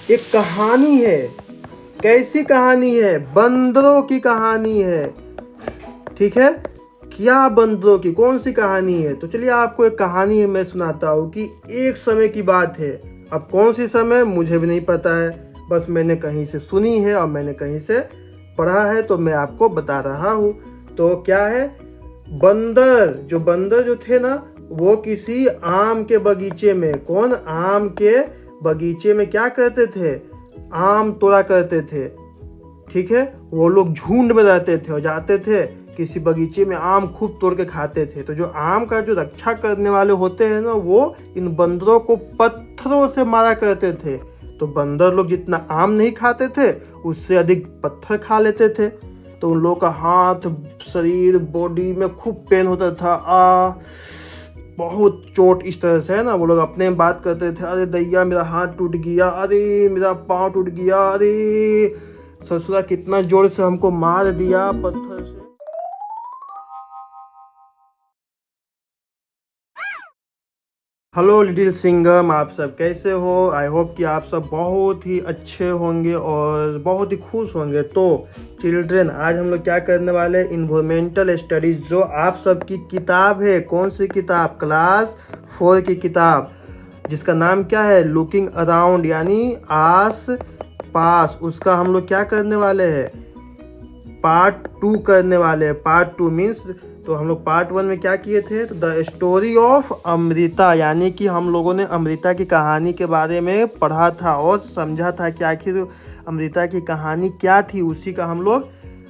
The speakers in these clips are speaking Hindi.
एक कहानी है। कैसी कहानी है? बंदरों की कहानी है। ठीक है, क्या बंदरों की कौन सी कहानी है? तो चलिए आपको एक कहानी मैं सुनाता हूँ कि एक समय की बात है। अब कौन सी समय मुझे भी नहीं पता है, बस मैंने कहीं से सुनी है और मैंने कहीं से पढ़ा है, तो मैं आपको बता रहा हूँ। तो क्या है, बंदर जो थे ना, वो किसी आम के बगीचे में, कौन, आम के बगीचे में क्या करते थे, आम तोड़ा करते थे। ठीक है, वो लोग झुंड में रहते थे और जाते थे किसी बगीचे में, आम खूब तोड़ के खाते थे। तो जो आम का जो रक्षा करने वाले होते हैं ना, वो इन बंदरों को पत्थरों से मारा करते थे। तो बंदर लोग जितना आम नहीं खाते थे, उससे अधिक पत्थर खा लेते थे। तो उन लोगों का हाथ, शरीर, बॉडी में खूब पेन होता था। बहुत चोट, इस तरह से है ना। वो लोग अपने में बात करते थे, अरे दैया मेरा हाथ टूट गया, अरे मेरा पाँव टूट गया, अरे ससुरा कितना जोर से हमको मार दिया पत्थर से। हेलो लिटिल सिंगम, आप सब कैसे हो? आई होप कि आप सब बहुत ही अच्छे होंगे और बहुत ही खुश होंगे। तो चिल्ड्रेन, आज हम लोग क्या करने वाले हैं, इन्वायरमेंटल स्टडीज, जो आप सब की किताब है। कौन सी किताब? क्लास 4 की किताब, जिसका नाम क्या है, लुकिंग अराउंड, यानी आस पास। उसका हम लोग क्या करने वाले हैं, पार्ट 2 करने वाले हैं। पार्ट 2 मीन्स, तो हम लोग पार्ट 1 में क्या किए थे, तो द स्टोरी ऑफ अमृता, यानी कि हम लोगों ने अमृता की कहानी के बारे में पढ़ा था और समझा था कि आखिर अमृता की कहानी क्या थी। उसी का हम लोग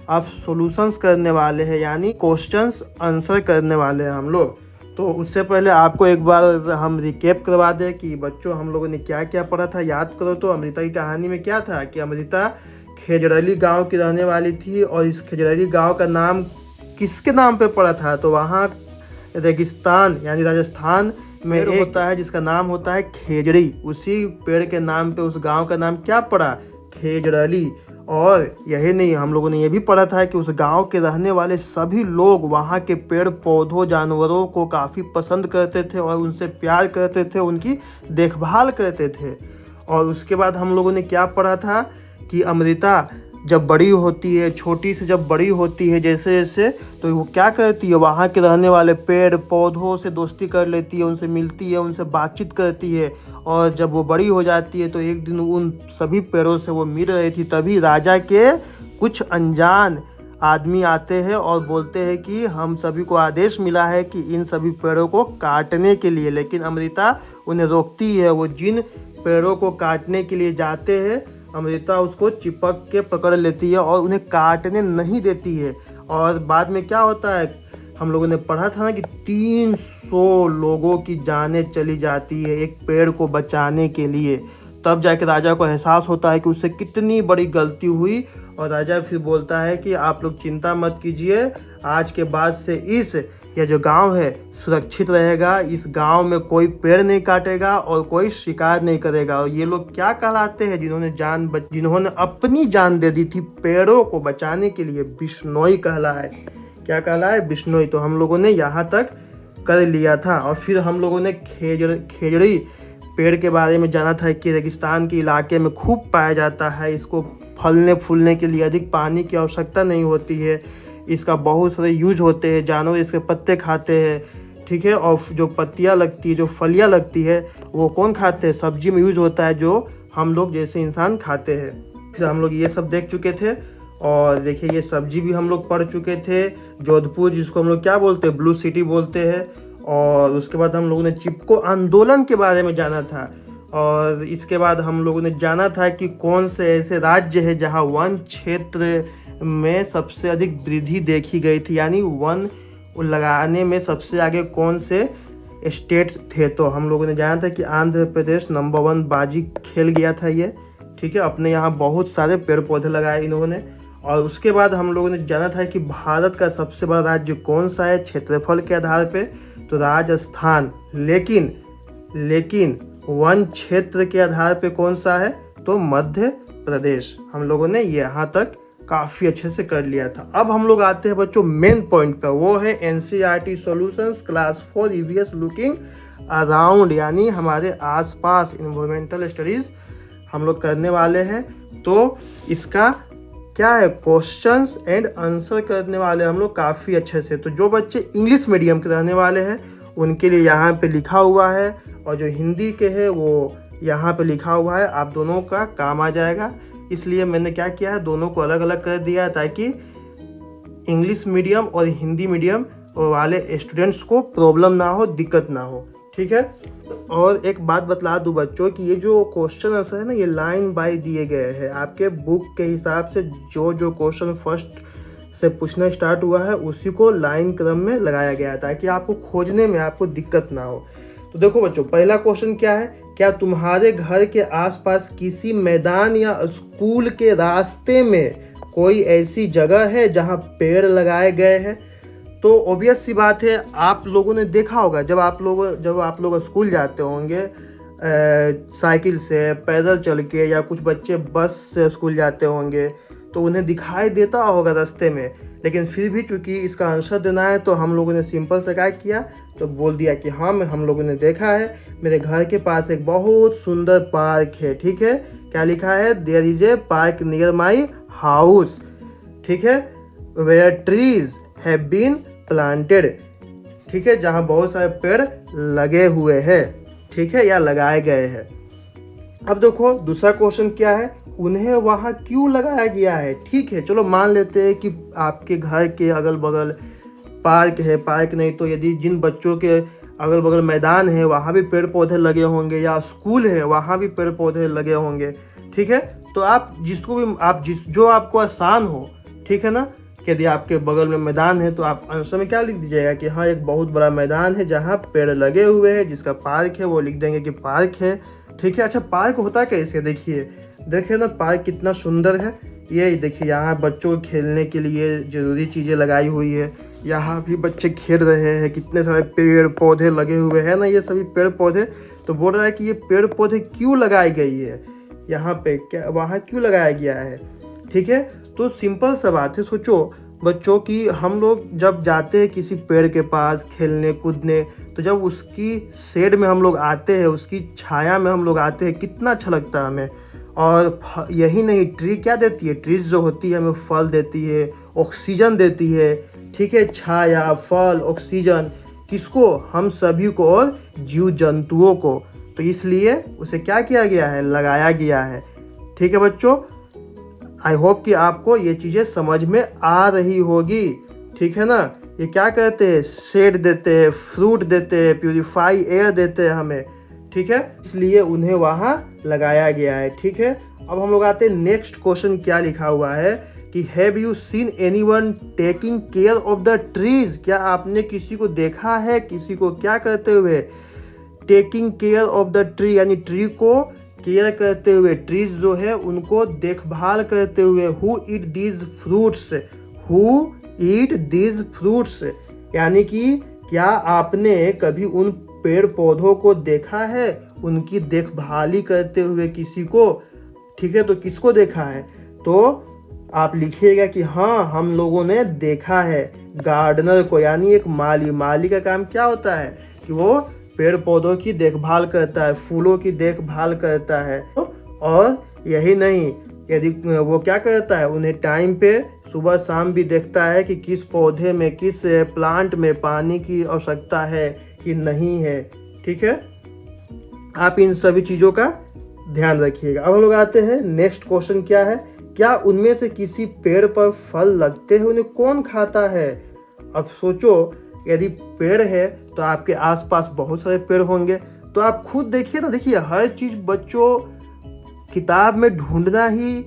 अब सॉल्यूशंस करने वाले हैं, यानी क्वेश्चंस आंसर करने वाले हैं हम लोग। तो उससे पहले आपको एक बार हम रिकेप करवा दें कि बच्चों हम लोगों ने क्या क्या पढ़ा था। याद करो, तो अमृता की कहानी में क्या था कि अमृता खेजड़ली गांव की रहने वाली थी, और इस खेजड़ली गांव का नाम किसके नाम पे पड़ा था, तो वहाँ रेगिस्तान यानी राजस्थान में एक होता है जिसका नाम होता है खेजड़ी। उसी पेड़ के नाम पे उस गांव का नाम क्या पड़ा, खेजड़ली। और यही नहीं, हम लोगों ने ये भी पढ़ा था कि उस गांव के रहने वाले सभी लोग वहाँ के पेड़ पौधों, जानवरों को काफ़ी पसंद करते थे और उनसे प्यार करते थे, उनकी देखभाल करते थे। और उसके बाद हम लोगों ने क्या पढ़ा था कि अमृता जब बड़ी होती है, छोटी से जब बड़ी होती है जैसे जैसे, तो वो क्या करती है, वहाँ के रहने वाले पेड़ पौधों से दोस्ती कर लेती है, उनसे मिलती है, उनसे बातचीत करती है। और जब वो बड़ी हो जाती है तो एक दिन उन सभी पेड़ों से वो मिल रही थी, तभी राजा के कुछ अनजान आदमी आते हैं और बोलते हैं कि हम सभी को आदेश मिला है कि इन सभी पेड़ों को काटने के लिए। लेकिन अमृता उन्हें रोकती है। वो जिन पेड़ों को काटने के लिए जाते हैं, अमृता उसको चिपक के पकड़ लेती है और उन्हें काटने नहीं देती है। और बाद में क्या होता है, हम लोगों ने पढ़ा था ना कि 300 लोगों की जानें चली जाती है एक पेड़ को बचाने के लिए। तब जाके राजा को एहसास होता है कि उससे कितनी बड़ी गलती हुई, और राजा फिर बोलता है कि आप लोग चिंता मत कीजिए, आज के बाद से यह जो गांव है सुरक्षित रहेगा। इस गांव में कोई पेड़ नहीं काटेगा और कोई शिकार नहीं करेगा। और ये लोग क्या कहलाते हैं, जिन्होंने अपनी जान दे दी थी पेड़ों को बचाने के लिए, बिश्नोई कहलाए। क्या कहलाए, बिश्नोई। तो हम लोगों ने यहाँ तक कर लिया था। और फिर हम लोगों ने खेजड़ी पेड़ के बारे में जाना था कि रेगिस्तान के इलाके में खूब पाया जाता है। इसको फलने फूलने के लिए अधिक पानी की आवश्यकता नहीं होती है। इसका बहुत सारे यूज होते हैं, जानवर इसके पत्ते खाते हैं। ठीक है, और जो पत्तियाँ लगती है, जो फलियाँ लगती है, वो कौन खाते हैं, सब्जी में यूज होता है, जो हम लोग जैसे इंसान खाते हैं। फिर हम लोग ये सब देख चुके थे। और देखिए, ये सब्जी भी हम लोग पढ़ चुके थे। जोधपुर, जिसको हम लोग क्या बोलते हैं, ब्लू सिटी बोलते हैं। और उसके बाद हम लोगों ने चिपको आंदोलन के बारे में जाना था। और इसके बाद हम लोगों ने जाना था कि कौन से ऐसे राज्य है जहाँ वन क्षेत्र में सबसे अधिक वृद्धि देखी गई थी, यानी वन लगाने में सबसे आगे कौन से स्टेट थे। तो हम लोगों ने जाना था कि आंध्र प्रदेश नंबर 1 बाजी खेल गया था ये। ठीक है, अपने यहाँ बहुत सारे पेड़ पौधे लगाए इन्होंने। और उसके बाद हम लोगों ने जाना था कि भारत का सबसे बड़ा राज्य कौन सा है क्षेत्रफल के आधार पे, तो राजस्थान। लेकिन वन क्षेत्र के आधार पे कौन सा है, तो मध्य प्रदेश। हम लोगों ने यहाँ तक काफ़ी अच्छे से कर लिया था। अब हम लोग आते हैं बच्चों मेन पॉइंट पर, वो है NCERT solutions class 4 EVS looking around, यानी हमारे आसपास, इन्वायरमेंटल स्टडीज़ हम लोग करने वाले हैं। तो इसका क्या है, क्वेश्चंस एंड आंसर करने वाले हम लोग काफ़ी अच्छे से। तो जो बच्चे इंग्लिश मीडियम के रहने वाले हैं उनके लिए यहाँ पे लिखा हुआ है, और जो हिंदी के हैं वो यहाँ पे लिखा हुआ है। आप दोनों का काम आ जाएगा, इसलिए मैंने क्या किया है, दोनों को अलग अलग कर दिया है ताकि इंग्लिश मीडियम और हिंदी मीडियम वाले स्टूडेंट्स को प्रॉब्लम ना हो, दिक्कत ना हो। ठीक है। और एक बात बतला दूं बच्चों कि ये जो क्वेश्चन आंसर है ना, ये लाइन बाय दिए गए हैं। आपके बुक के हिसाब से जो क्वेश्चन फर्स्ट से पूछना स्टार्ट हुआ है उसी को लाइन क्रम में लगाया गया है ताकि आपको खोजने में आपको दिक्कत ना हो। तो देखो बच्चों, पहला क्वेश्चन क्या है, क्या तुम्हारे घर के आसपास किसी मैदान या स्कूल के रास्ते में कोई ऐसी जगह है जहां पेड़ लगाए गए हैं? तो ऑब्वियस सी बात है, आप लोगों ने देखा होगा जब आप लोग स्कूल जाते होंगे साइकिल से, पैदल चल के, या कुछ बच्चे बस से स्कूल जाते होंगे तो उन्हें दिखाई देता होगा रास्ते में। लेकिन फिर भी चूंकि इसका आंसर देना है तो हम लोगों ने सिंपल से क्या किया, तो बोल दिया कि हाँ हम लोगों ने देखा है, मेरे घर के पास एक बहुत सुंदर पार्क है। ठीक है, क्या लिखा है, there is a park near my house. ठीक है, where trees have been planted. ठीक है, जहाँ बहुत सारे पेड़ लगे हुए हैं। ठीक है, या लगाए गए हैं। अब देखो दूसरा क्वेश्चन क्या है, उन्हें वहाँ क्यों लगाया गया है? ठीक है, चलो मान लेते हैं कि आपके घर के अगल बगल पार्क है, पार्क नहीं तो यदि जिन बच्चों के अगल बगल मैदान है वहाँ भी पेड़ पौधे लगे होंगे, या स्कूल है वहाँ भी पेड़ पौधे लगे होंगे। ठीक है, तो आप जिसको भी जो आपको आसान हो, ठीक है ना, कि यदि आपके बगल में मैदान है तो आप आंसर में क्या लिख दीजिएगा कि हाँ एक बहुत बड़ा मैदान है जहाँ पेड़ लगे हुए हैं, जिसका पार्क है वो लिख देंगे कि पार्क है। ठीक है। अच्छा, पार्क होता कैसे, देखिए ना पार्क कितना सुंदर है। ये देखिए यहाँ बच्चों को खेलने के लिए ज़रूरी चीज़ें लगाई हुई है, यहाँ भी बच्चे खेल रहे हैं, कितने सारे पेड़ पौधे लगे हुए हैं ना, ये सभी पेड़ पौधे। तो बोल रहा है कि ये पेड़ पौधे क्यों लगाई गई है यहाँ पे, क्या वहाँ क्यों लगाया गया है? ठीक है, तो सिंपल सा बात है। सोचो बच्चों की, हम लोग जब जाते हैं किसी पेड़ के पास खेलने कूदने, तो जब उसकी शेड में हम लोग आते हैं, उसकी छाया में हम लोग आते हैं, कितना अच्छा लगता है हमें। और यही नहीं, ट्री क्या देती है, ट्रीज जो होती है हमें फल देती है, ऑक्सीजन देती है। ठीक है, छाया, फल, ऑक्सीजन किसको, हम सभी को और जीव जंतुओं को। तो इसलिए उसे क्या किया गया है, लगाया गया है। ठीक है बच्चों, आई होप कि आपको ये चीज़ें समझ में आ रही होगी। ठीक है ना, ये क्या कहते हैं, शेड देते हैं, फ्रूट देते हैं, प्यूरिफाई एयर देते हैं हमें। ठीक है, इसलिए उन्हें वहाँ लगाया गया है। ठीक है, अब हम लोग आते हैं नेक्स्ट क्वेश्चन, क्या लिखा हुआ है कि have you seen anyone taking care of the trees? क्या आपने किसी को देखा है, किसी को क्या करते हुए, taking care of the tree, यानी ट्री को केयर करते हुए, ट्रीज जो है उनको देखभाल करते हुए। हु ईट दीज फ्रूट्स, यानी कि क्या आपने कभी उन पेड़ पौधों को देखा है उनकी देखभाली करते हुए किसी को? ठीक है, तो किसको देखा है, तो आप लिखिएगा कि हाँ हम लोगों ने देखा है गार्डनर को, यानी एक माली का काम क्या होता है कि वो पेड़ पौधों की देखभाल करता है, फूलों की देखभाल करता है। और यही नहीं, यदि वो क्या करता है, उन्हें टाइम पे सुबह शाम भी देखता है कि किस पौधे में, किस प्लांट में पानी की आवश्यकता है कि नहीं है। ठीक है, आप इन सभी चीज़ों का ध्यान रखिएगा। अब हम लोग आते हैं नेक्स्ट क्वेश्चन, क्या है, क्या उनमें से किसी पेड़ पर फल लगते हैं, उन्हें कौन खाता है? अब सोचो, यदि पेड़ है तो आपके आसपास बहुत सारे पेड़ होंगे, तो आप खुद देखिए ना, देखिए हर चीज़ बच्चों किताब में ढूंढना ही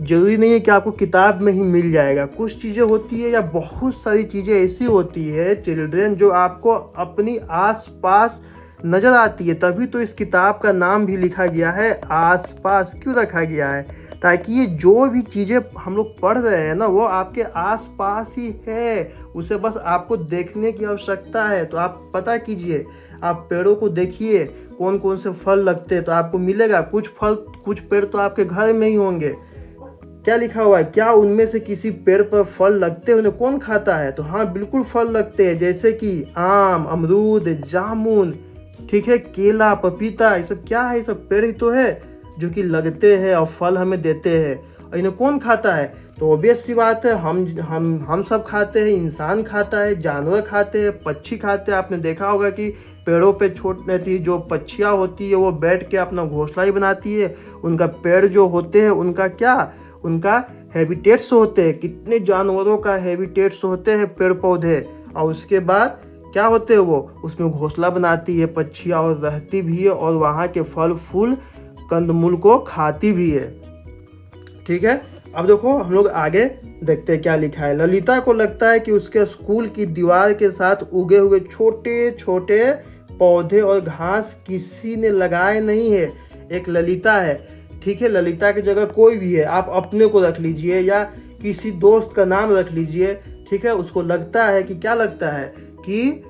जरूरी नहीं है कि आपको किताब में ही मिल जाएगा। कुछ चीज़ें होती है या बहुत सारी चीज़ें ऐसी होती है चिल्ड्रेन जो आपको अपनी आसपास नज़र आती है, तभी तो इस किताब का नाम भी लिखा गया है आसपास। क्यों रखा गया है, ताकि ये जो भी चीज़ें हम लोग पढ़ रहे हैं ना वो आपके आसपास ही है, उसे बस आपको देखने की आवश्यकता है। तो आप पता कीजिए, आप पेड़ों को देखिए कौन कौन से फल लगते हैं तो आपको मिलेगा। कुछ पेड़ तो आपके घर में ही होंगे। क्या लिखा हुआ है, क्या उनमें से किसी पेड़ पर फल लगते हैं, उन्हें कौन खाता है? तो हाँ बिल्कुल फल लगते हैं, जैसे कि आम, अमरूद, जामुन, ठीक है, केला, पपीता, ये सब क्या है, ये सब पेड़ ही तो है। जो कि लगते हैं और फल हमें देते हैं। और इन्हें कौन खाता है? तो ऑब्वियस सी बात है, हम सब खाते हैं। इंसान खाता है, जानवर खाते हैं, पक्षी खाते हैं। आपने देखा होगा कि पेड़ों पे छोटी जो पक्षियाँ होती है वो बैठ के अपना घोंसला ही बनाती है। उनका पेड़ जो होते हैं उनका हैबिटेट्स होते हैं। कितने जानवरों का हैबिटेट्स होते हैं पेड़ पौधे। और उसके बाद क्या होते हैं, वो उसमें घोंसला बनाती है पक्षियाँ और रहती भी है और वहाँ के फल फूल कंदमूल को खाती भी है। ठीक है, अब देखो हम लोग आगे देखते हैं क्या लिखा है। ललिता को लगता है कि उसके स्कूल की दीवार के साथ उगे हुए छोटे छोटे पौधे और घास किसी ने लगाए नहीं है। एक ललिता है, ठीक है, ललिता की जगह कोई भी है, आप अपने को रख लीजिए या किसी दोस्त का नाम रख लीजिए। ठीक है, उसको लगता है कि क्या लगता है कि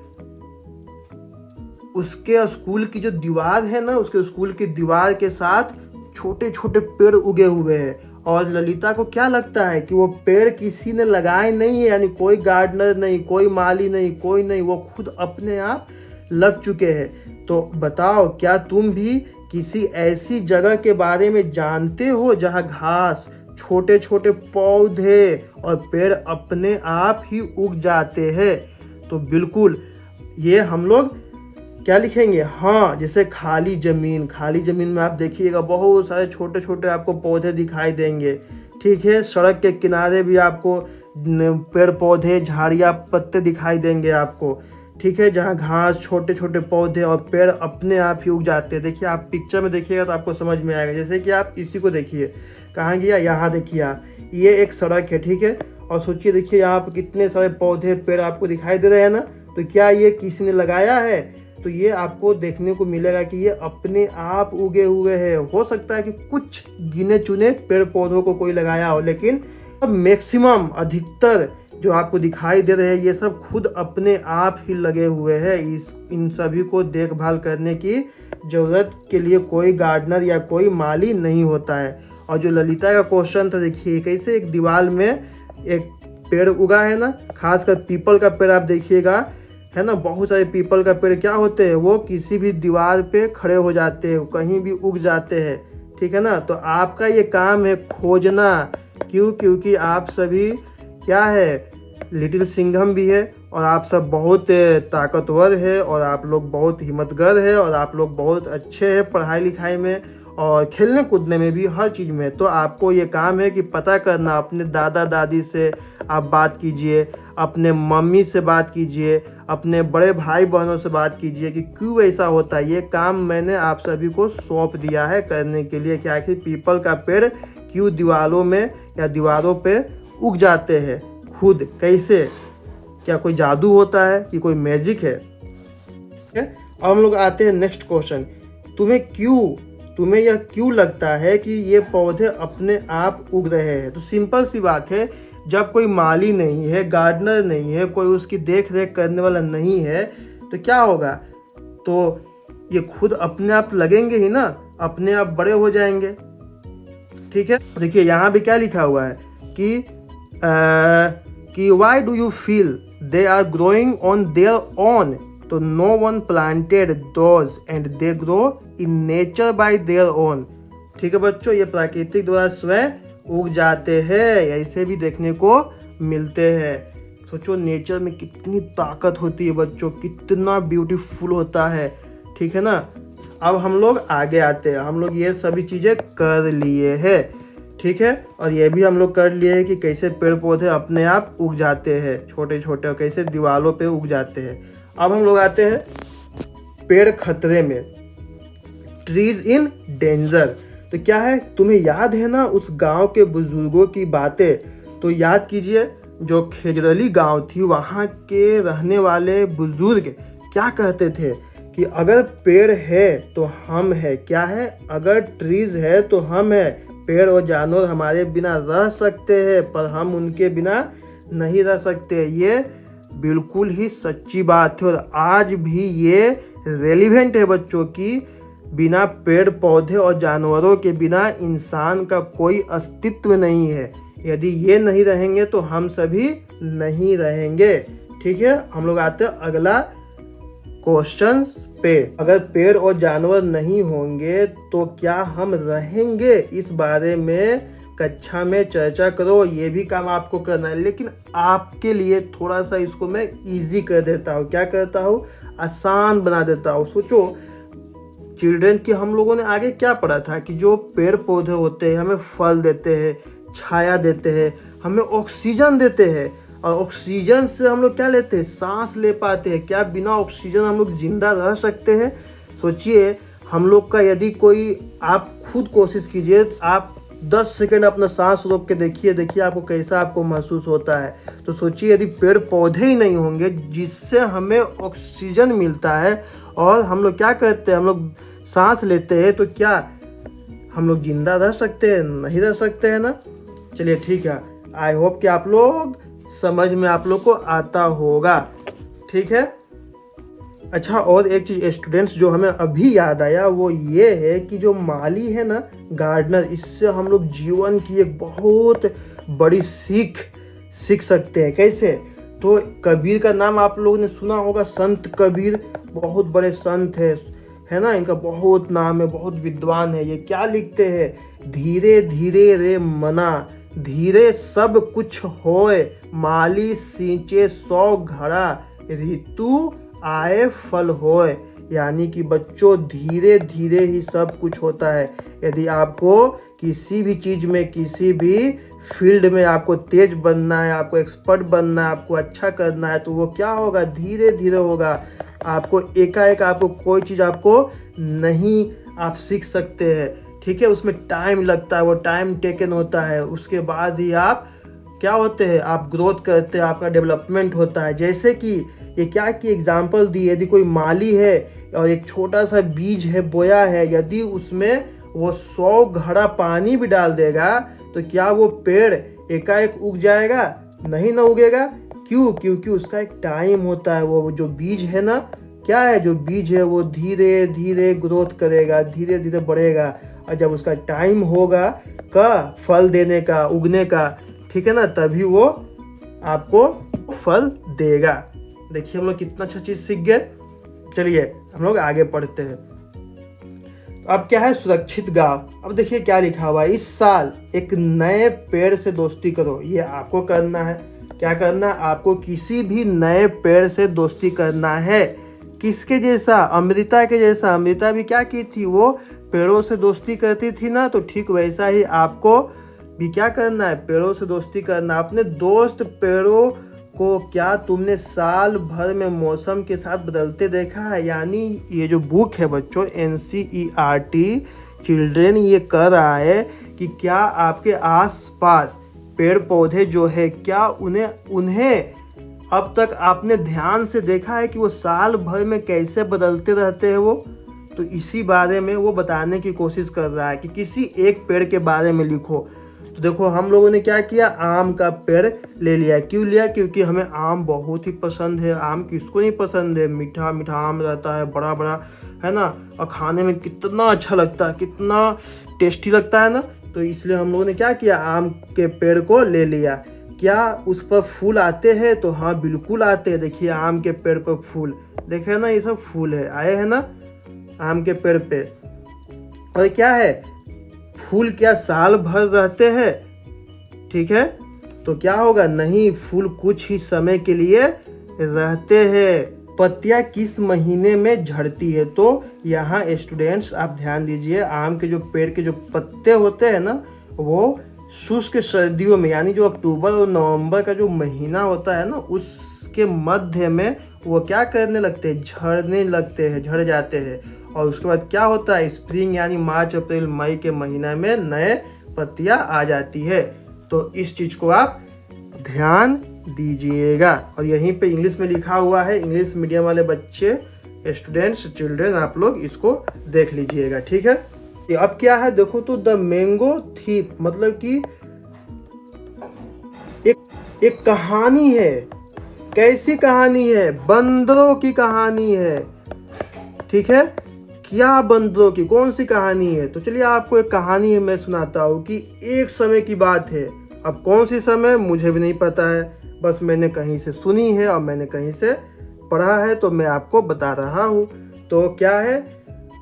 उसके स्कूल की जो दीवार है ना, उसके स्कूल की दीवार के साथ छोटे छोटे पेड़ उगे हुए हैं। और ललिता को क्या लगता है कि वो पेड़ किसी ने लगाए नहीं है, यानी कोई गार्डनर नहीं, कोई माली नहीं, कोई नहीं, वो खुद अपने आप लग चुके हैं। तो बताओ, क्या तुम भी किसी ऐसी जगह के बारे में जानते हो जहाँ घास, छोटे छोटे पौधे और पेड़ अपने आप ही उग जाते हैं? तो बिल्कुल ये हम लोग क्या लिखेंगे, हाँ, जैसे खाली ज़मीन में आप देखिएगा बहुत सारे छोटे छोटे आपको पौधे दिखाई देंगे। ठीक है, सड़क के किनारे भी आपको पेड़ पौधे, झाड़ियाँ, पत्ते दिखाई देंगे आपको। ठीक है, जहाँ घास, छोटे छोटे पौधे और पेड़ अपने आप ही उग जाते हैं। देखिए, आप पिक्चर में देखिएगा तो आपको समझ में आएगा। जैसे कि आप इसी को देखिए, कहाँ गया, यहाँ देखिए आप, ये एक सड़क है। ठीक है, और सोचिए, देखिए यहाँ पर कितने सारे पौधे पेड़ आपको दिखाई दे रहे हैं ना। तो क्या ये किसी ने लगाया है? तो ये आपको देखने को मिलेगा कि ये अपने आप उगे हुए हैं। हो सकता है कि कुछ गिने चुने पेड़ पौधों को कोई लगाया हो, लेकिन अब मैक्सिमम, अधिकतर जो आपको दिखाई दे रहे हैं ये सब खुद अपने आप ही लगे हुए हैं। इन सभी को देखभाल करने की ज़रूरत के लिए कोई गार्डनर या कोई माली नहीं होता है। और जो ललिता का क्वेश्चन था, देखिए कैसे एक दीवार में एक पेड़ उगा है ना, खासकर पीपल का पेड़ आप देखिएगा, है ना, बहुत सारे पीपल का पेड़ क्या होते हैं, वो किसी भी दीवार पे खड़े हो जाते हैं, कहीं भी उग जाते हैं। ठीक है ना, तो आपका ये काम है खोजना। क्यों? क्योंकि आप सभी क्या है, लिटिल सिंघम भी है और आप सब बहुत ताकतवर है और आप लोग बहुत हिम्मतगर है और आप लोग बहुत अच्छे हैं पढ़ाई लिखाई में और खेलने कूदने में भी, हर चीज़ में। तो आपको ये काम है कि पता करना, अपने दादा दादी से आप बात कीजिए, अपने मम्मी से बात कीजिए, अपने बड़े भाई बहनों से बात कीजिए कि क्यों ऐसा होता है। ये काम मैंने आप सभी को सौंप दिया है करने के लिए कि आखिर पीपल का पेड़ क्यों दीवारों में या दीवारों पे उग जाते हैं खुद, कैसे, क्या कोई जादू होता है कि कोई मैजिक है? ठीक है, अब हम लोग आते हैं नेक्स्ट क्वेश्चन। तुम्हें यह क्यों लगता है कि ये पौधे अपने आप उग रहे हैं? तो सिंपल सी बात है, जब कोई माली नहीं है, गार्डनर नहीं है, कोई उसकी देख रेख करने वाला नहीं है, तो क्या होगा, तो ये खुद अपने आप लगेंगे ही ना, अपने आप बड़े हो जाएंगे। ठीक है, देखिए यहाँ भी क्या लिखा हुआ है कि why do you feel they are growing on their own? तो no one planted those and they grow in nature by their own. ठीक है बच्चों, ये प्राकृतिक द्वारा स्वयं उग जाते हैं, ऐसे भी देखने को मिलते हैं। सोचो, नेचर में कितनी ताकत होती है बच्चों, कितना ब्यूटीफुल होता है। ठीक है ना, अब हम लोग आगे आते हैं। हम लोग ये सभी चीज़ें कर लिए हैं, ठीक है, और ये भी हम लोग कर लिए हैं कि कैसे पेड़ पौधे अपने आप उग जाते हैं छोटे छोटे और कैसे दीवारों पे उग जाते हैं। अब हम लोग आते हैं पेड़ खतरे में, ट्रीज इन डेंजर। तो क्या है, तुम्हें याद है ना उस गांव के बुजुर्गों की बातें? तो याद कीजिए, जो खेजड़ली गांव थी, वहाँ के रहने वाले बुजुर्ग क्या कहते थे कि अगर पेड़ है तो हम है। क्या है, अगर ट्रीज है तो हम है। पेड़ और जानवर हमारे बिना रह सकते हैं पर हम उनके बिना नहीं रह सकते। ये बिल्कुल ही सच्ची बात है और आज भी ये रेलिवेंट है बच्चों की, बिना पेड़ पौधे और जानवरों के बिना इंसान का कोई अस्तित्व नहीं है। यदि ये नहीं रहेंगे तो हम सभी नहीं रहेंगे। ठीक है, हम लोग आते हैं अगला क्वेश्चन पे। अगर पेड़ और जानवर नहीं होंगे तो क्या हम रहेंगे, इस बारे में कक्षा में चर्चा करो। ये भी काम आपको करना है, लेकिन आपके लिए थोड़ा सा इसको मैं इजी कर देता हूँ। क्या करता हूँ, आसान बना देता हूँ। सोचो चिल्ड्रन की हम लोगों ने आगे क्या पढ़ा था कि जो पेड़ पौधे होते हैं हमें फल देते हैं, छाया देते हैं, हमें ऑक्सीजन देते हैं, और ऑक्सीजन से हम लोग क्या लेते हैं, सांस ले पाते हैं। क्या बिना ऑक्सीजन हम लोग जिंदा रह सकते हैं? सोचिए हम लोग का यदि कोई, आप खुद कोशिश कीजिए, आप 10 सेकंड अपना सांस रोक के देखिए आपको कैसा आपको महसूस होता है। तो सोचिए यदि पेड़ पौधे ही नहीं होंगे जिससे हमें ऑक्सीजन मिलता है और हम लोग क्या करते हैं, हम लोग सांस लेते हैं, तो क्या हम लोग जिंदा रह सकते हैं? नहीं रह सकते हैं ना। चलिए ठीक है, आई होप कि आप लोग समझ में आप लोग को आता होगा। ठीक है, अच्छा और एक चीज़ स्टूडेंट्स जो हमें अभी याद आया वो ये है कि जो माली है ना, गार्डनर, इससे हम लोग जीवन की एक बहुत बड़ी सीख सकते हैं। कैसे? तो कबीर का नाम आप लोगों ने सुना होगा, संत कबीर बहुत बड़े संत है ना, इनका बहुत नाम है, बहुत विद्वान है। ये क्या लिखते हैं, धीरे धीरे रे मना, धीरे सब कुछ होए, माली सींचे 100 घड़ा, ऋतु आए फल होए। यानी कि बच्चों धीरे धीरे ही सब कुछ होता है। यदि आपको किसी भी चीज़ में, किसी भी फील्ड में आपको तेज बनना है, आपको एक्सपर्ट बनना है, आपको अच्छा करना है, तो वो क्या होगा, धीरे धीरे होगा। आपको एकाएक आपको कोई चीज़ आपको नहीं आप सीख सकते हैं। ठीक है, उसमें टाइम लगता है, वो टाइम टेकन होता है, उसके बाद ही आप क्या होते हैं, आप ग्रोथ करते हैं, आपका डेवलपमेंट होता है। जैसे कि ये क्या की एग्जाम्पल दी, यदि कोई माली है और एक छोटा सा बीज है बोया है, यदि उसमें वो 100 घड़ा पानी भी डाल देगा तो क्या वो पेड़ एकाएक उग जाएगा? नहीं ना उगेगा। क्यों? क्योंकि उसका एक टाइम होता है। वो जो बीज है ना, क्या है, जो बीज है वो धीरे धीरे ग्रोथ करेगा, धीरे धीरे बढ़ेगा, और जब उसका टाइम होगा का फल देने का, उगने का, ठीक है ना, तभी वो आपको फल देगा। देखिए हम लोग कितना अच्छा चीज़ सीख गए। चलिए हम लोग आगे पढ़ते हैं। अब क्या है, सुरक्षित गांव। अब देखिए क्या लिखा हुआ है, इस साल एक नए पेड़ से दोस्ती करो। ये आपको करना है। क्या करना है आपको? किसी भी नए पेड़ से दोस्ती करना है। किसके जैसा? अमृता के जैसा। अमृता भी क्या की थी, वो पेड़ों से दोस्ती करती थी ना, तो ठीक वैसा ही आपको भी क्या करना है, पेड़ों से दोस्ती करना। अपने दोस्त पेड़ों को क्या तुमने साल भर में मौसम के साथ बदलते देखा है? यानी ये जो बुक है बच्चों, NCERT चिल्ड्रेन, ये कर रहा है कि क्या आपके आसपास पेड़ पौधे जो है, क्या उन्हें अब तक आपने ध्यान से देखा है कि वो साल भर में कैसे बदलते रहते हैं वो? तो इसी बारे में वो बताने की कोशिश कर रहा है कि किसी एक पेड़ के बारे में लिखो। तो देखो हम लोगों ने क्या किया, आम का पेड़ ले लिया। क्यों लिया? क्योंकि हमें आम बहुत ही पसंद है। आम किसको नहीं पसंद है? मीठा मीठा आम रहता है, बड़ा बड़ा, है ना, और खाने में कितना अच्छा लगता है, कितना टेस्टी लगता है ना। तो इसलिए हम लोगों ने क्या किया, आम के पेड़ को ले लिया। क्या उस पर फूल आते हैं? तो हाँ बिल्कुल आते हैं। देखिए आम के पेड़ पर फूल, देखे ना, ये सब फूल है, आए हैं ना आम के पेड़ पे। और क्या है, फूल क्या साल भर रहते हैं? ठीक है, तो क्या होगा, नहीं, फूल कुछ ही समय के लिए रहते हैं। पत्तियां किस महीने में झड़ती है? तो यहाँ स्टूडेंट्स आप ध्यान दीजिए, आम के जो पेड़ के जो पत्ते होते हैं ना, वो शुष्क सर्दियों में, यानी जो अक्टूबर और नवंबर का जो महीना होता है ना, उसके मध्य में वो क्या करने लगते हैं, झड़ने लगते हैं, झड़ जाते हैं। और उसके बाद क्या होता है, स्प्रिंग यानी मार्च अप्रैल मई के महीने में नए पत्तियां आ जाती है। तो इस चीज़ को आप ध्यान दीजिएगा। और यहीं पे इंग्लिश में लिखा हुआ है, इंग्लिश मीडियम वाले बच्चे, स्टूडेंट्स, चिल्ड्रन, आप लोग इसको देख लीजिएगा। ठीक है, अब क्या है देखो, तो द मैंगो थीफ, मतलब कि एक कहानी है। कैसी कहानी है? बंदरों की कहानी है। ठीक है, क्या बंदरों की, कौन सी कहानी है? तो चलिए आपको एक कहानी मैं सुनाता हूँ कि एक समय की बात है। अब कौन सी समय मुझे भी नहीं पता है, बस मैंने कहीं से सुनी है और मैंने कहीं से पढ़ा है, तो मैं आपको बता रहा हूँ। तो क्या है,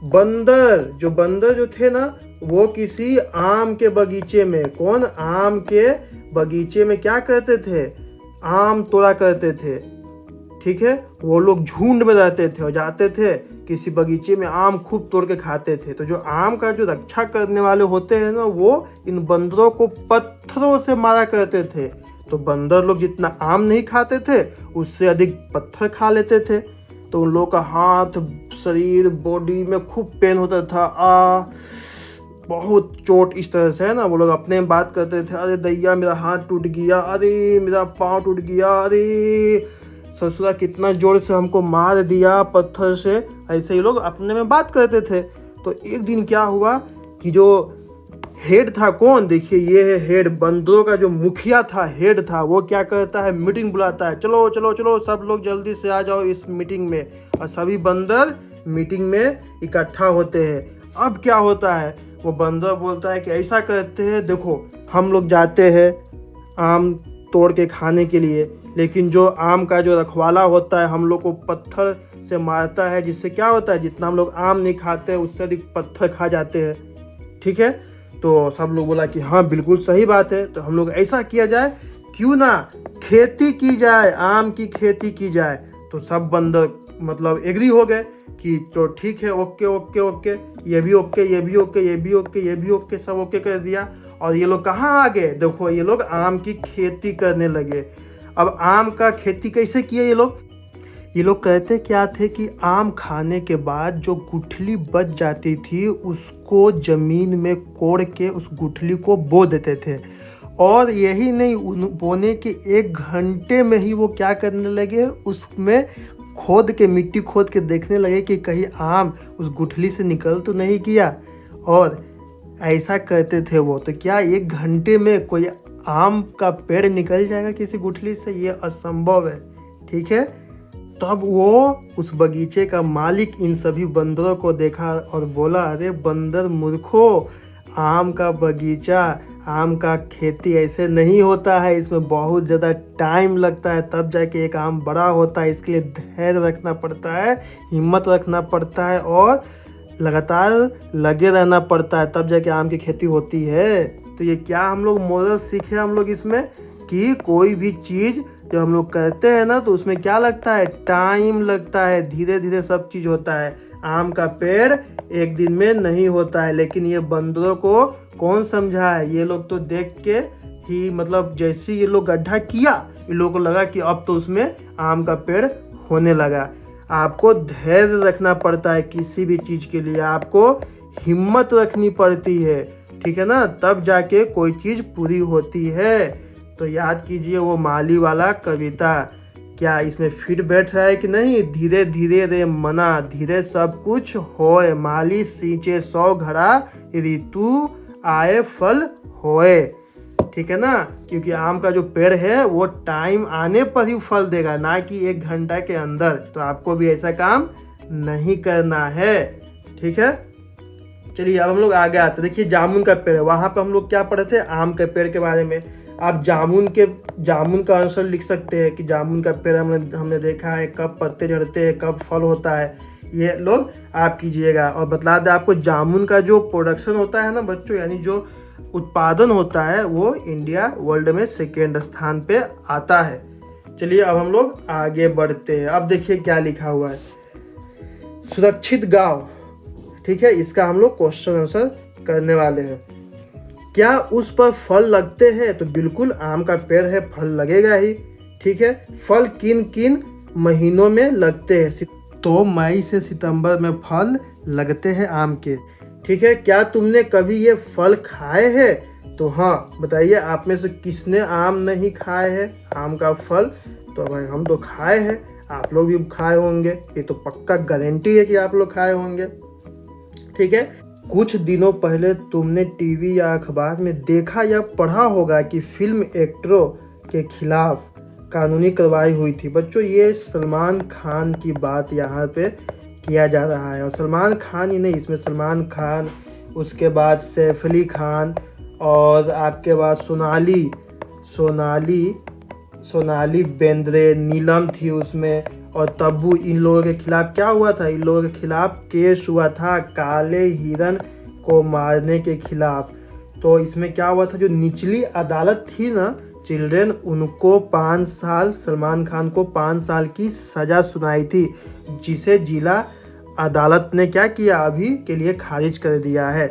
बंदर जो थे ना, वो किसी आम के बगीचे में, कौन, आम के बगीचे में क्या करते थे, आम तोड़ा करते थे। ठीक है, वो लोग झुंड में रहते थे और जाते थे किसी बगीचे में, आम खूब तोड़ के खाते थे। तो जो आम का जो रक्षा करने वाले होते हैं ना, वो इन बंदरों को पत्थरों से मारा करते थे। तो बंदर लोग जितना आम नहीं खाते थे, उससे अधिक पत्थर खा लेते थे। तो उन लोगों का हाथ, शरीर, बॉडी में खूब पेन होता था, बहुत चोट, इस तरह से है ना। वो लोग अपने में बात करते थे, अरे दैया मेरा हाथ टूट गया, अरे मेरा पाँव टूट गया, अरे ससुरा कितना जोर से हमको मार दिया पत्थर से। ऐसे ही लोग अपने में बात करते थे। तो एक दिन क्या हुआ कि जो हेड था, कौन, देखिए ये है हेड, बंदरों का जो मुखिया था, हेड था, वो क्या करता है, मीटिंग बुलाता है, चलो चलो चलो सब लोग जल्दी से आ जाओ इस मीटिंग में। और सभी बंदर मीटिंग में इकट्ठा होते हैं। अब क्या होता है, वो बंदर बोलता है कि ऐसा करते हैं, देखो हम लोग जाते हैं आम तोड़ के खाने के लिए, लेकिन जो आम का जो रखवाला होता है हम लोग को पत्थर से मारता है, जिससे क्या होता है, जितना हम लोग आम नहीं खाते हैं उससे अधिक पत्थर खा जाते हैं। ठीक है, तो सब लोग बोला कि हाँ बिल्कुल सही बात है। तो हम लोग ऐसा किया जाए, क्यों ना खेती की जाए, आम की खेती की जाए। तो सब बंदर मतलब एग्री हो गए कि तो ठीक है, ओके ओके ओके, ये भी ओके, ये भी ओके, ये भी ओके, ये भी ओके, सब ओके कर दिया। और ये लोग कहाँ आ गए, देखो ये लोग आम की खेती करने लगे। अब आम का खेती कैसे किए ये लोग कहते क्या थे कि आम खाने के बाद जो गुठली बच जाती थी उसको ज़मीन में कोड़ के उस गुठली को बो देते थे। और यही नहीं, बोने के 1 घंटे में ही वो क्या करने लगे, उसमें मिट्टी खोद के देखने लगे कि कहीं आम उस गुठली से निकल तो नहीं किया। और ऐसा करते थे वो। तो क्या 1 घंटे में कोई आम का पेड़ निकल जाएगा किसी गुठली से, ये असंभव है। ठीक है, तब वो उस बगीचे का मालिक इन सभी बंदरों को देखा और बोला, अरे बंदर मूर्खों, आम का बगीचा, आम का खेती ऐसे नहीं होता है, इसमें बहुत ज़्यादा टाइम लगता है, तब जाके एक आम बड़ा होता है। इसके लिए धैर्य रखना पड़ता है, हिम्मत रखना पड़ता है और लगातार लगे रहना पड़ता है, तब जाके आम की खेती होती है। तो ये क्या हम लोग मोरल सीखे हम लोग इसमें, कि कोई भी चीज़ जो हम लोग करते हैं ना, तो उसमें क्या लगता है, टाइम लगता है, धीरे धीरे सब चीज़ होता है। आम का पेड़ एक दिन में नहीं होता है। लेकिन ये बंदरों को कौन समझा है, ये लोग तो देख के ही, मतलब जैसे ये लोग गड्ढा किया, इन लोगों को लगा कि अब तो उसमें आम का पेड़ होने लगा। आपको धैर्य रखना पड़ता है, किसी भी चीज़ के लिए आपको हिम्मत रखनी पड़ती है। ठीक है ना, तब जाके कोई चीज़ पूरी होती है। तो याद कीजिए वो माली वाला कविता, क्या इसमें फिट बैठ रहा है कि नहीं, धीरे धीरे रे मना, धीरे सब कुछ होए, माली सींचे 100 घड़ा, ऋतु आए फल होए। ठीक है ना, क्योंकि आम का जो पेड़ है वो टाइम आने पर ही फल देगा, ना कि 1 घंटा के अंदर। तो आपको भी ऐसा काम नहीं करना है। ठीक है, चलिए अब हम लोग आगे आते हैं। देखिए जामुन का पेड़ है, वहाँ पे हम लोग क्या पढ़े थे, आम के पेड़ के बारे में। आप जामुन का आंसर लिख सकते हैं कि जामुन का पेड़ हमने देखा है, कब पत्ते झड़ते हैं, कब फल होता है, ये लोग आप कीजिएगा। और बतला दें आपको, जामुन का जो प्रोडक्शन होता है ना बच्चों, यानी जो उत्पादन होता है, वो इंडिया वर्ल्ड में 2nd स्थान पे आता है। चलिए अब हम लोग आगे बढ़ते हैं। अब देखिए क्या लिखा हुआ है, सुरक्षित गांव। ठीक है, इसका हम लोग क्वेश्चन आंसर करने वाले हैं। क्या उस पर फल लगते हैं, तो बिल्कुल आम का पेड़ है, फल लगेगा ही। ठीक है, फल किन किन महीनों में लगते हैं, तो मई से सितंबर में फल लगते हैं आम के। ठीक है, क्या तुमने कभी ये फल खाए हैं, तो हाँ बताइए, आप में से किसने आम नहीं खाए हैं, आम का फल। तो भाई हम तो खाए हैं, आप लोग भी खाए होंगे, ये तो पक्का गारंटी है कि आप लोग खाए होंगे। ठीक है, कुछ दिनों पहले तुमने टीवी या अखबार में देखा या पढ़ा होगा कि फिल्म एक्टरों के खिलाफ कानूनी कार्रवाई हुई थी। बच्चों ये सलमान खान की बात यहाँ पे किया जा रहा है। और सलमान खान ही नहीं, इसमें सलमान खान, उसके बाद सैफ अली खान, और आपके बाद सोनाली बेंद्रे, नीलम थी उसमें, और तब्बू, इन लोगों के खिलाफ क्या हुआ था? इन लोगों के खिलाफ केस हुआ था काले हिरन को मारने के खिलाफ। तो इसमें क्या हुआ था, जो निचली अदालत थी ना चिल्ड्रेन, उनको 5 साल, सलमान खान को 5 साल की सज़ा सुनाई थी, जिसे जिला अदालत ने क्या किया, अभी के लिए खारिज कर दिया है।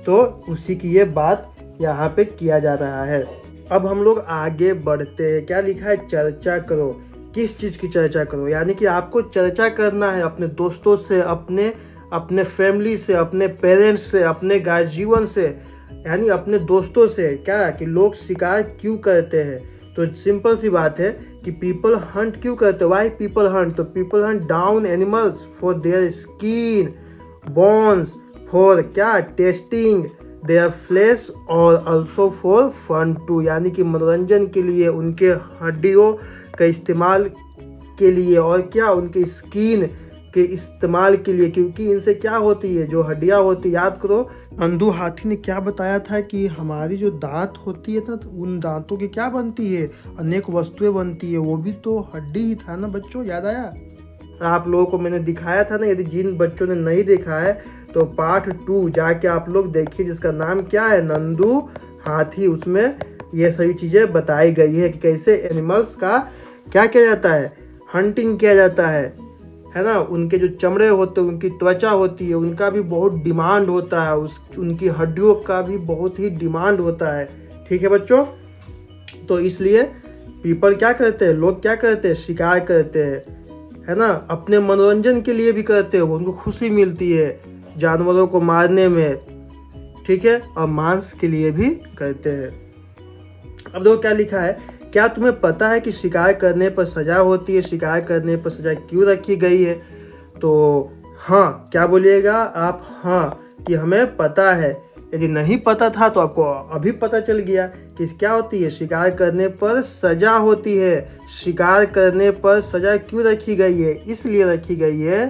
तो उसी की ये बात यहाँ पे किया जा रहा है। अब हम लोग आगे बढ़ते हैं। क्या लिखा है? चर्चा करो। किस चीज़ की चर्चा करो? यानी कि आपको चर्चा करना है अपने दोस्तों से, अपने फैमिली से, अपने पेरेंट्स से, अपने गार्जियन से, यानी अपने दोस्तों से, क्या कि लोग शिकार क्यों करते हैं। तो सिंपल सी बात है कि पीपल हंट क्यों करते हैं, वाई पीपल हंट? तो people Hunt down animals for their skin, bones, for क्या, टेस्टिंग देयर फ्लेश, और ऑल्सो फॉर फन टू, यानी कि मनोरंजन के लिए, उनके हड्डियों का इस्तेमाल के लिए, और क्या, उनके स्किन के इस्तेमाल के लिए, क्योंकि इनसे क्या होती है, जो हड्डियाँ होती है, याद करो नंदू हाथी ने क्या बताया था कि हमारी जो दांत होती है ना, तो उन दांतों की क्या बनती है, अनेक वस्तुएं बनती है, वो भी तो हड्डी ही था ना बच्चों, याद आया? आप लोगों को मैंने दिखाया था ना, यदि जिन बच्चों ने नहीं देखा है तो पार्ट 2 जाके आप लोग देखिए, जिसका नाम क्या है, नंदू हाथी। उसमें ये सभी चीज़ें बताई गई है कि कैसे एनिमल्स का क्या किया जाता है, हंटिंग किया जाता है ना। उनके जो चमड़े होते हैं, उनकी त्वचा होती है, उनका भी बहुत डिमांड होता है, उनकी हड्डियों का भी बहुत ही डिमांड होता है। ठीक है बच्चों, तो इसलिए पीपल क्या करते हैं, लोग क्या करते हैं, शिकार करते हैं, है ना, अपने मनोरंजन के लिए भी करते हैं, उनको खुशी मिलती है जानवरों को मारने में, ठीक है, और मांस के लिए भी करते हैं। अब देखो क्या लिखा है, क्या तुम्हें पता है कि शिकार करने पर सज़ा होती है? शिकार करने पर सज़ा क्यों रखी गई है? तो हाँ, क्या बोलिएगा आप? हाँ, कि हमें पता है। यदि नहीं पता था तो आपको अभी पता चल गया कि क्या होती है, शिकार करने पर सज़ा होती है। शिकार करने पर सज़ा क्यों रखी गई है? इसलिए रखी गई है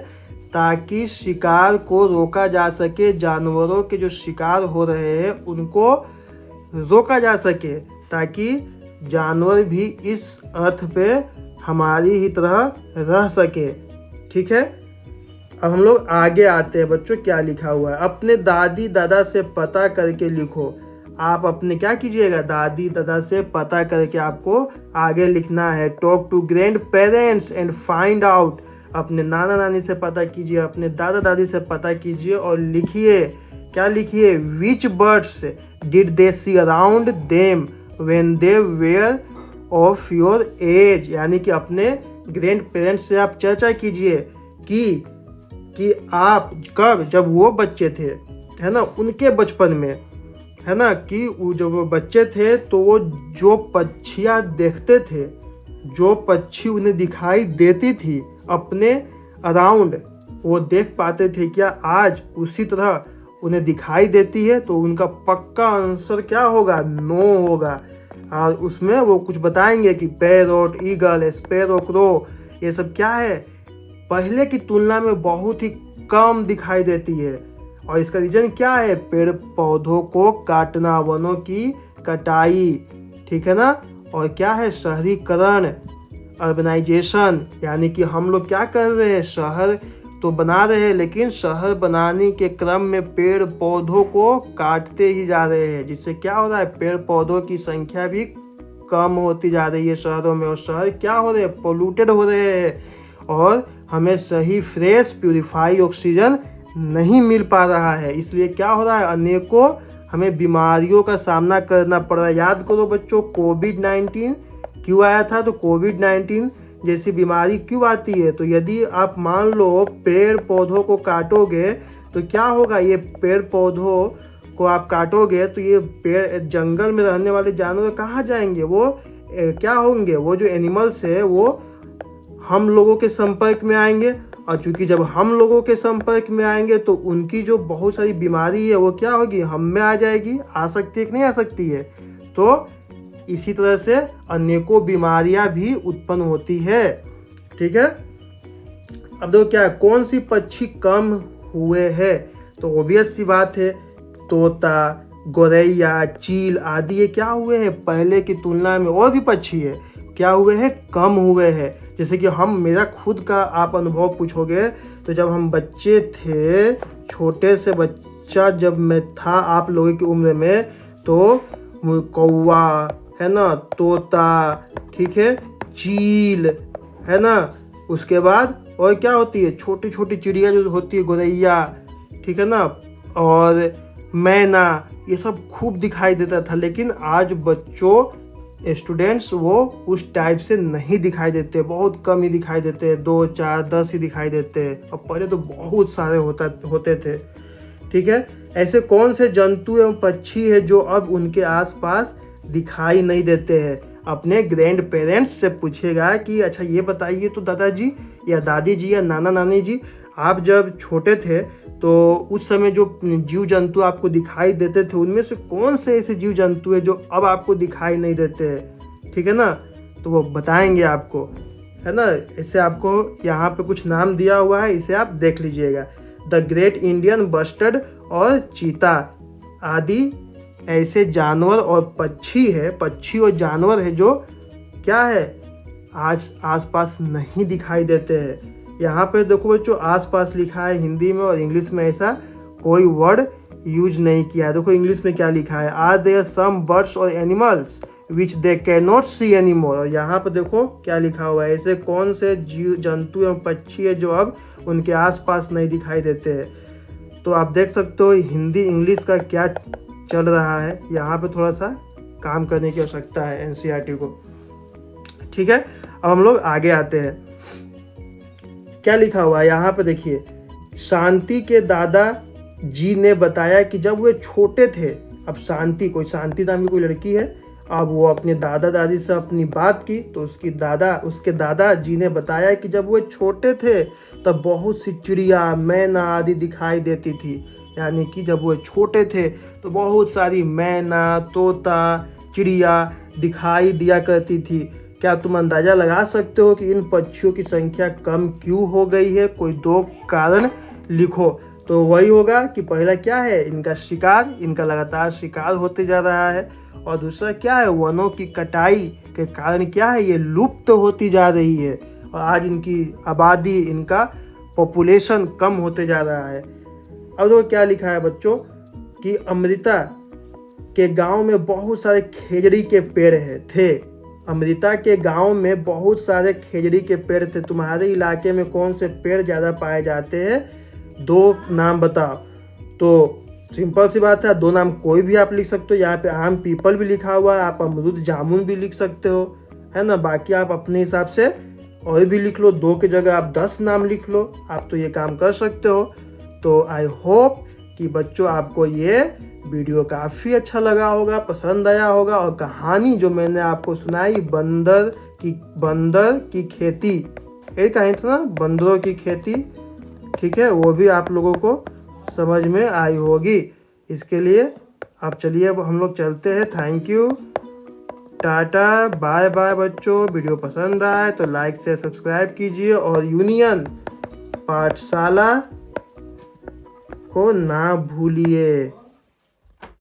ताकि शिकार को रोका जा सके, जानवरों के जो शिकार हो रहे हैं उनको रोका जा सके, ताकि जानवर भी इस अर्थ पे हमारी ही तरह रह सके। ठीक है, अब हम लोग आगे आते हैं बच्चों। क्या लिखा हुआ है, अपने दादी दादा से पता करके लिखो। आप अपने क्या कीजिएगा, दादी दादा से पता करके आपको आगे लिखना है। Talk to grand parents and find out. अपने नाना नानी से पता कीजिए, अपने दादा दादी से पता कीजिए और लिखिए। क्या लिखिए, which birds did they see around them when they were of your age. यानी कि अपने ग्रैंड पेरेंट्स से आप चर्चा कीजिए कि आप कब, जब वो बच्चे थे, है ना, उनके बचपन में, है ना, कि जब वो बच्चे थे तो वो जो पक्षियाँ देखते थे, जो पक्षी उन्हें दिखाई देती थी अपने अराउंड, वो देख पाते थे क्या आज उसी तरह उन्हें दिखाई देती है? तो उनका पक्का आंसर क्या होगा, नो होगा। और उसमें वो कुछ बताएंगे कि पैरोट, ईगल, स्पैरो, क्रो, ये सब क्या है, पहले की तुलना में बहुत ही कम दिखाई देती है। और इसका रीजन क्या है, पेड़ पौधों को काटना, वनों की कटाई, ठीक है ना। और क्या है, शहरीकरण, अर्बनाइजेशन, यानी कि हम लोग क्या कर रहे हैं, शहर तो बना रहे हैं, लेकिन शहर बनाने के क्रम में पेड़ पौधों को काटते ही जा रहे हैं, जिससे क्या हो रहा है, पेड़ पौधों की संख्या भी कम होती जा रही है शहरों में। और शहर क्या हो रहे हैं, पोल्यूटेड हो रहे हैं, और हमें सही फ्रेश प्यूरिफाई ऑक्सीजन नहीं मिल पा रहा है। इसलिए क्या हो रहा है, अनेकों हमें बीमारियों का सामना करना पड़ रहा है। याद करो बच्चों, कोविड-19 क्यों आया था? तो कोविड-19 जैसी बीमारी क्यों आती है? तो यदि आप मान लो पेड़ पौधों को काटोगे तो क्या होगा, ये पेड़ पौधों को आप काटोगे तो ये पेड़, जंगल में रहने वाले जानवर कहाँ जाएंगे? वो क्या होंगे, वो जो एनिमल्स है वो हम लोगों के संपर्क में आएंगे, और चूंकि जब हम लोगों के संपर्क में आएंगे तो उनकी जो बहुत सारी बीमारी है वो क्या होगी, हम में आ जाएगी। आ सकती है कि नहीं आ सकती है? तो इसी तरह से अनेकों बीमारियां भी उत्पन्न होती है। ठीक है, अब देखो क्या, कौन सी पक्षी कम हुए हैं? तो ऑब्वियस सी बात है, तोता, गौरैया, चील आदि ये क्या हुए हैं, पहले की तुलना में। और भी पक्षी है, क्या हुए हैं, कम हुए हैं। जैसे कि मेरा खुद का आप अनुभव पूछोगे तो जब हम बच्चे थे, छोटे से बच्चा जब मैं था आप लोगों की उम्र में, तो कौवा है ना, तोता, ठीक है, चील है ना, उसके बाद और क्या होती है, छोटी छोटी चिड़िया जो होती है, गौरैया, ठीक है ना, और मैना, ये सब खूब दिखाई देता था। लेकिन आज बच्चों, स्टूडेंट्स वो उस टाइप से नहीं दिखाई देते, बहुत कम ही दिखाई देते हैं, 2, 4, 10 ही दिखाई देते हैं। और पहले तो बहुत सारे होते थे, ठीक है। ऐसे कौन से जंतु एवं पक्षी है जो अब उनके आसपास दिखाई नहीं देते हैं? अपने ग्रैंड पेरेंट्स से पूछेगा कि अच्छा ये बताइए तो दादाजी या दादी जी या नाना नानी जी, आप जब छोटे थे तो उस समय जो जीव जंतु आपको दिखाई देते थे, उनमें से कौन से ऐसे जीव जंतु है जो अब आपको दिखाई नहीं देते हैं, ठीक है ना। तो वो बताएंगे आपको, है ना। इसे आपको यहाँ पे कुछ नाम दिया हुआ है, इसे आप देख लीजिएगा। द ग्रेट इंडियन बस्टर्ड और चीता आदि ऐसे जानवर और पक्षी है, पक्षी और जानवर है जो क्या है, आज आसपास नहीं दिखाई देते हैं। यहाँ पे देखो बच्चों, आसपास लिखा है हिंदी में, और इंग्लिश में ऐसा कोई वर्ड यूज नहीं किया है। देखो इंग्लिश में क्या लिखा है, आर देयर सम बर्ड्स और animals which they can not see any more. और यहाँ पर देखो क्या लिखा हुआ है, ऐसे कौन से जीव जंतु एवं पक्षी है जो अब उनके आसपास नहीं दिखाई देते हैं। तो आप देख सकते हो हिंदी इंग्लिश का क्या चल रहा है, यहाँ पे थोड़ा सा काम करने की आवश्यकता है एनसीईआरटी को, ठीक है। अब हम लोग आगे आते हैं, क्या लिखा हुआ है यहाँ पे देखिए। शांति के दादा जी ने बताया कि जब वे छोटे थे, अब शांति नाम की कोई लड़की है, अब वो अपने दादा दादी से अपनी बात की, तो उसके दादा जी ने बताया कि जब वे छोटे थे तब बहुत सी चिड़िया, मैना आदि दिखाई देती थी। यानी कि जब वो छोटे थे तो बहुत सारी मैना, तोता, चिड़िया दिखाई दिया करती थी। क्या तुम अंदाज़ा लगा सकते हो कि इन पक्षियों की संख्या कम क्यों हो गई है? कोई 2 कारण लिखो। तो वही होगा कि पहला क्या है, इनका शिकार, इनका लगातार शिकार होते जा रहा है। और दूसरा क्या है, वनों की कटाई के कारण क्या है, ये लुप्त होती जा रही है। और आज इनकी आबादी, इनका पॉपुलेशन कम होते जा रहा है। अब तो क्या लिखा है बच्चों कि अमृता के गांव में बहुत सारे खेजड़ी के पेड़ थे। अमृता के गांव में बहुत सारे खेजड़ी के पेड़ थे। तुम्हारे इलाके में कौन से पेड़ ज़्यादा पाए जाते हैं? 2 नाम बताओ। तो सिंपल सी बात है, 2 नाम कोई भी आप लिख सकते हो। यहाँ पे आम, पीपल भी लिखा हुआ है, आप अमरूद, जामुन भी लिख सकते हो, है ना। बाकी आप अपने हिसाब से और भी लिख लो, 2 की जगह आप 10 नाम लिख लो, आप तो ये काम कर सकते हो। तो आई होप कि बच्चों आपको ये वीडियो काफ़ी अच्छा लगा होगा, पसंद आया होगा। और कहानी जो मैंने आपको सुनाई, बंदर की खेती, एक कहानी था ना, बंदरों की खेती, ठीक है, वो भी आप लोगों को समझ में आई होगी। इसके लिए आप चलिए, अब हम लोग चलते हैं। Thank you, tata, bye bye बच्चों। वीडियो पसंद आए तो लाइक से सब्सक्राइब कीजिए, और यूनियन पाठशाला को ना भूलिए।